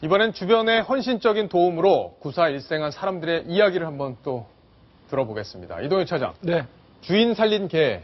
이번엔 주변의 헌신적인 도움으로 구사 일생한 사람들의 이야기를 한번 또 들어보겠습니다. 이동현 차장. 네. 주인 살린 개.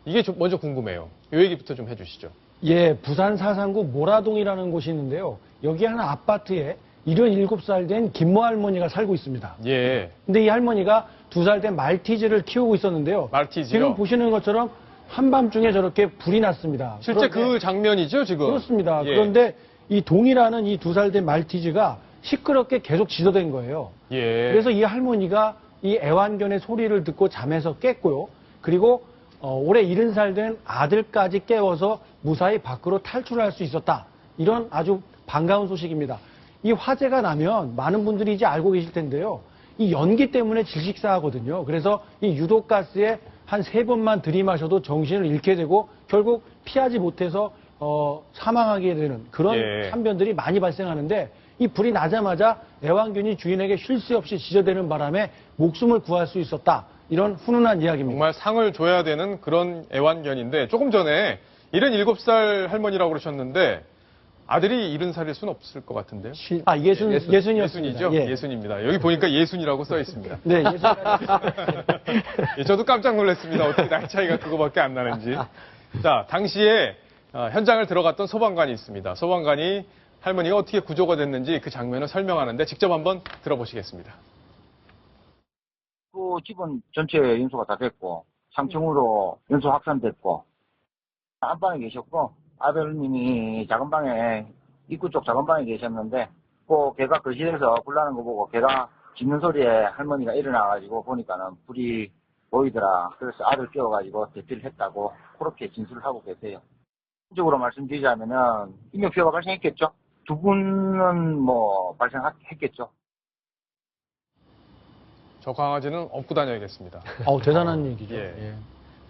이게 먼저 궁금해요. 이 얘기부터 좀 해주시죠. 예, 부산 사상구 모라동이라는 곳이 있는데요. 여기 한 아파트에 77살 된 김모 할머니가 살고 있습니다. 예. 근데 이 할머니가 2살 된 말티즈를 키우고 있었는데요. 말티즈요? 지금 보시는 것처럼 한밤중에 저렇게 불이 났습니다. 실제 그런데, 그 장면이죠, 지금? 그렇습니다. 예. 그런데 이 동이라는 이 2살 된 말티즈가 시끄럽게 계속 짖어댄 거예요. 예. 그래서 이 할머니가 이 애완견의 소리를 듣고 잠에서 깼고요. 그리고 올해 70살 된 아들까지 깨워서 무사히 밖으로 탈출할 수 있었다. 이런 아주 반가운 소식입니다. 이 화재가 나면 많은 분들이 이제 알고 계실 텐데요. 이 연기 때문에 질식사하거든요. 그래서 이 유독가스에 한 3번만 들이마셔도 정신을 잃게 되고 결국 피하지 못해서 사망하게 되는 그런 예. 참변들이 많이 발생하는데 이 불이 나자마자 애완견이 주인에게 쉴 새 없이 짖어대는 바람에 목숨을 구할 수 있었다. 이런 훈훈한 이야기입니다. 정말 상을 줘야 되는 그런 애완견인데 조금 전에 77살 할머니라고 그러셨는데 아들이 70살일 수는 없을 것 같은데요. 예순이었습니다. 예순이죠? 예. 예순입니다. 여기 보니까 예순이라고 써 있습니다. 네, 예순. 예, 저도 깜짝 놀랐습니다. 어떻게 나이 차이가 그거밖에 안 나는지. 자, 당시에 현장을 들어갔던 소방관이 있습니다. 소방관이 할머니가 어떻게 구조가 됐는지 그 장면을 설명하는데 직접 한번 들어보시겠습니다. 그 집은 전체 연소가 다 됐고 3층으로 연소 확산됐고 안방에 계셨고 아들님이 작은 방에 입구 쪽 작은 방에 계셨는데 그 걔가 거실에서 불나는 거 보고 걔가 짖는 소리에 할머니가 일어나가지고 보니까는 불이 보이더라. 그래서 아들 깨워가지고 대피를 했다고 그렇게 진술을 하고 계세요. 적으로 말씀드리자면은 인명 피해가 발생했겠죠. 2분은 뭐 발생했겠죠. 저 강아지는 업고 다녀야겠습니다. 대단한 얘기죠. 예. 예.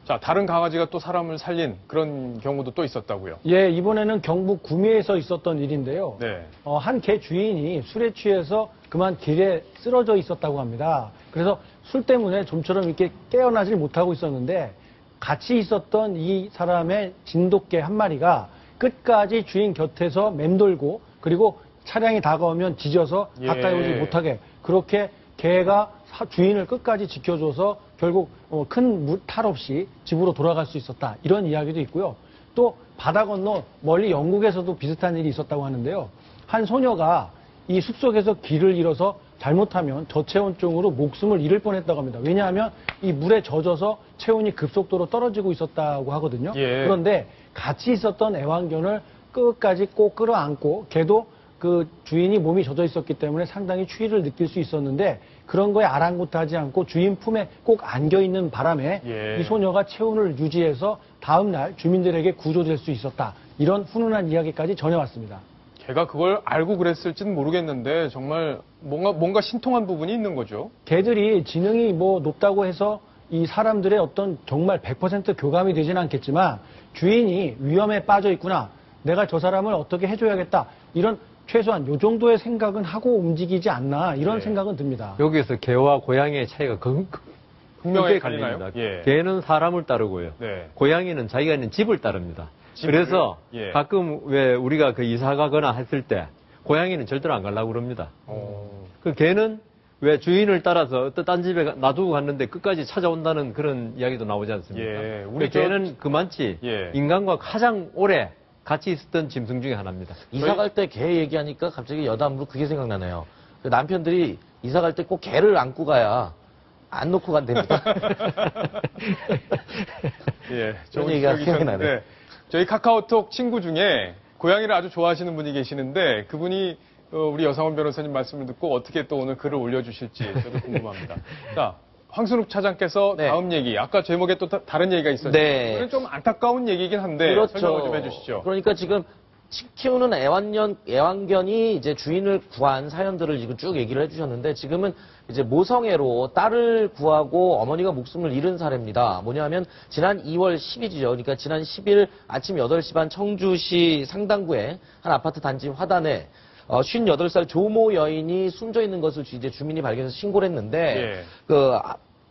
자, 다른 강아지가 또 사람을 살린 그런 경우도 또 있었다고요. 예, 이번에는 경북 구미에서 있었던 일인데요. 네. 한 개 주인이 술에 취해서 그만 길에 쓰러져 있었다고 합니다. 그래서 술 때문에 좀처럼 이렇게 깨어나질 못하고 있었는데 같이 있었던 이 사람의 진돗개 한 마리가 끝까지 주인 곁에서 맴돌고 그리고 차량이 다가오면 짖어서 예. 가까이 오지 못하게 그렇게 개가 주인을 끝까지 지켜줘서 결국 큰 탈 없이 집으로 돌아갈 수 있었다. 이런 이야기도 있고요. 또 바다 건너 멀리 영국에서도 비슷한 일이 있었다고 하는데요. 한 소녀가 이 숲속에서 길을 잃어서 잘못하면 저체온증으로 목숨을 잃을 뻔했다고 합니다. 왜냐하면 이 물에 젖어서 체온이 급속도로 떨어지고 있었다고 하거든요. 예. 그런데 같이 있었던 애완견을 끝까지 꼭 끌어안고 걔도 그 주인이 몸이 젖어 있었기 때문에 상당히 추위를 느낄 수 있었는데 그런 거에 아랑곳하지 않고 주인 품에 꼭 안겨 있는 바람에 예. 이 소녀가 체온을 유지해서 다음 날 주민들에게 구조될 수 있었다. 이런 훈훈한 이야기까지 전해왔습니다. 걔가 그걸 알고 그랬을지는 모르겠는데 정말 뭔가 신통한 부분이 있는 거죠. 개들이 지능이 뭐 높다고 해서 이 사람들의 어떤 정말 100% 교감이 되진 않겠지만 주인이 위험에 빠져 있구나. 내가 저 사람을 어떻게 해줘야겠다. 이런 최소한 요 정도의 생각은 하고 움직이지 않나 이런 예. 생각은 듭니다. 여기에서 개와 고양이의 차이가 분명히 크게 갈리나요? 갈립니다. 예. 개는 사람을 따르고요. 네. 고양이는 자기가 있는 집을 따릅니다. 집을? 그래서 예. 가끔 왜 우리가 그 이사 가거나 했을 때 고양이는 절대로 안 가려고 그럽니다. 그 개는 왜 주인을 따라서 어떤 딴 집에 놔두고 갔는데 끝까지 찾아온다는 그런 이야기도 나오지 않습니까? 예. 우리 개는 그만치 예. 인간과 가장 오래 같이 있었던 짐승 중에 하나입니다. 이사 갈 때 개 얘기하니까 갑자기 여담으로 그게 생각나네요. 그 남편들이 이사 갈 때 꼭 개를 안고 가야 안 놓고 간답니다. 예, 그런 얘기가 생각이 나네. 저희 카카오톡 친구 중에 고양이를 아주 좋아하시는 분이 계시는데 그분이 우리 여상원 변호사님 말씀을 듣고 어떻게 또 오늘 글을 올려주실지 저도 궁금합니다. 자, 황순욱 차장께서 네. 다음 얘기, 아까 제목에 또 다른 얘기가 있었는데 네. 이거는 좀 안타까운 얘기긴 한데 설명을 좀 해주시죠. 그러니까 지금 키우는 애완견이 이제 주인을 구한 사연들을 지금 쭉 얘기를 해주셨는데 지금은 이제 모성애로 딸을 구하고 어머니가 목숨을 잃은 사례입니다. 뭐냐면 지난 2월 10일이죠. 그러니까 지난 10일 아침 8시 반 청주시 상당구의 한 아파트 단지 화단에 58살 조모 여인이 숨져 있는 것을 이제 주민이 발견해서 신고를 했는데 예.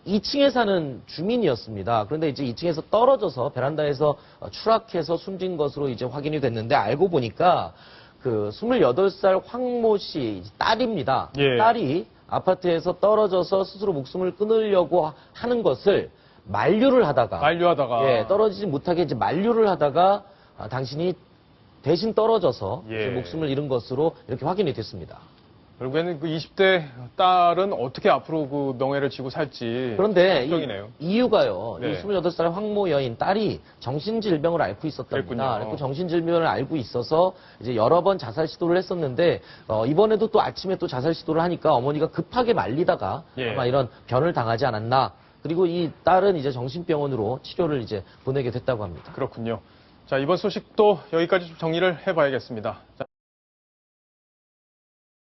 2층에 사는 주민이었습니다. 그런데 이제 2층에서 떨어져서 베란다에서 추락해서 숨진 것으로 이제 확인이 됐는데 알고 보니까 그 28살 황모 씨 딸입니다. 예. 딸이 아파트에서 떨어져서 스스로 목숨을 끊으려고 하는 것을 만류를 하다가 만류하다가. 떨어지지 못하게 이제 만류를 하다가 당신이 대신 떨어져서 예. 이제 목숨을 잃은 것으로 이렇게 확인이 됐습니다. 결국에는 그 20대 딸은 어떻게 앞으로 그 명예를 지고 살지. 그런데 걱정이네요. 이유가요. 네. 이 28살 황모 여인 딸이 정신질병을 앓고 있었답니다. 그랬군요. 그리고 정신질병을 앓고 있어서 이제 여러 번 자살 시도를 했었는데 이번에도 또 아침에 또 자살 시도를 하니까 어머니가 급하게 말리다가 예. 아마 이런 변을 당하지 않았나. 그리고 이 딸은 이제 정신병원으로 치료를 이제 보내게 됐다고 합니다. 그렇군요. 자, 이번 소식도 여기까지 좀 정리를 해봐야겠습니다. 자,